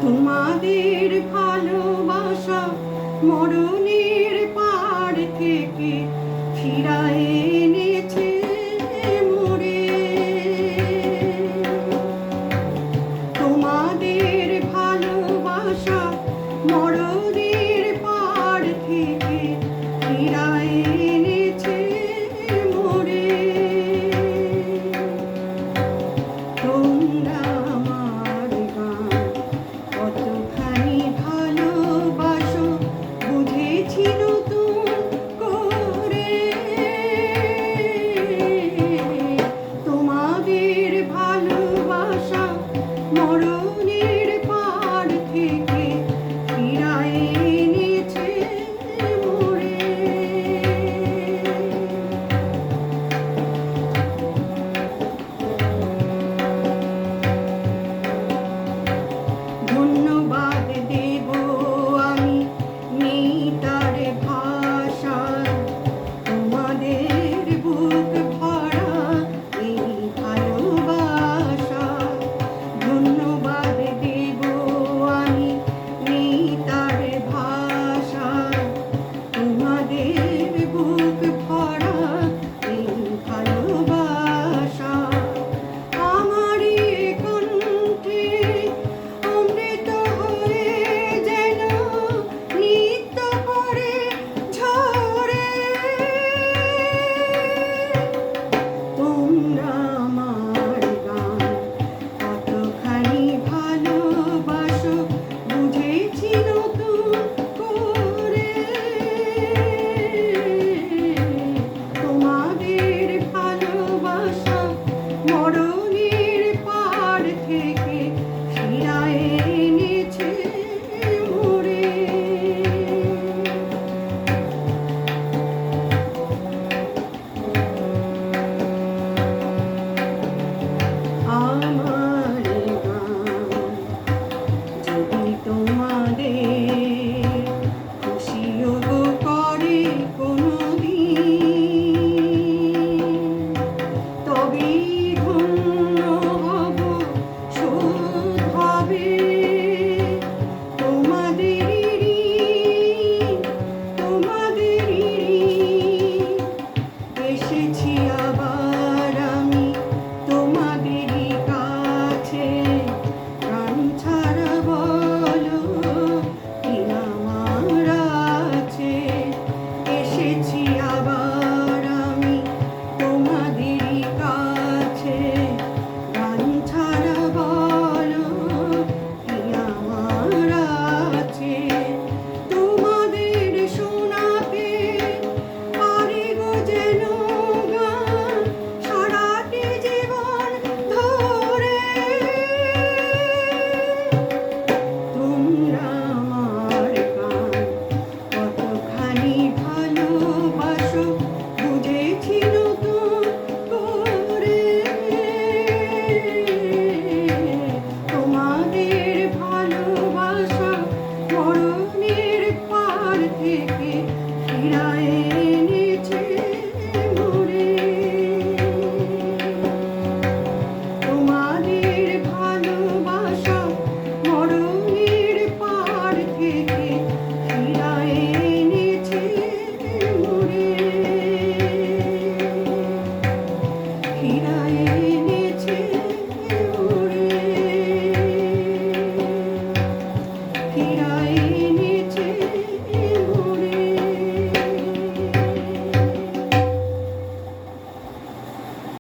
তোমাদের ভালোবাসা মরণের পাড় থেকে ফিরায় এনেছে মোরে। তোমাদের ভালোবাসা মরণের পাড় থেকে ফিরায় এনেছে মোরে। তোমরা আমার গান কতখানি ভালোবাসো বুঝেছি নতুন করে। তোমাদের ভালোবাসা মরণের পাড় থেকে ফিরায় এনেছে মোরে। ধন্যবাদ দেব আমি নেই তার ভাষা, তোমাদের বুক ভরা এই ভালোবাসা। ধন্যবাদ দেব আমি নেই তার ভাষা, তোমাদের বুক ভরা এই ভালোবাসা। আমারই কণ্ঠে অমৃত হয়ে যেন নৃত্য করে ঝরে। তোমরা আমার গান কতখানি ভালোবাসো বুঝেছি নতুন করে। তোমাদের ভালোবাসা মরণের পাড় থেকে ফিরায় এনেছে মোরে। আমার গান যদি তোমাদের খুশিও করে কোনোদিন, তবেই ধন্য হব শোধ হবে তোমাদেরই ঋণ। এসেছি আবার আমি তোমাদেরই কাছে, প্রাণ ছাড়া বলো কি আমার আছে। এসেছি আবার আমি তোমাদেরই কাছে, প্রাণ ছাড়া বলো কি আমার আছে। তোমাদের শোনাতে পারি গো যেন গান সারাটি জীবন ধরে। তোমরা আমার গান কতখানি ভালোবাসো বুঝেছি নতুন করে। তোমাদের ভালোবাসা মরণের পাড় থেকে ফিরায় এনেছে মোরে। তোমাদের ভালোবাসা মরণের পাড় থেকে ফিরায় এনেছে মোরে। ফিরায়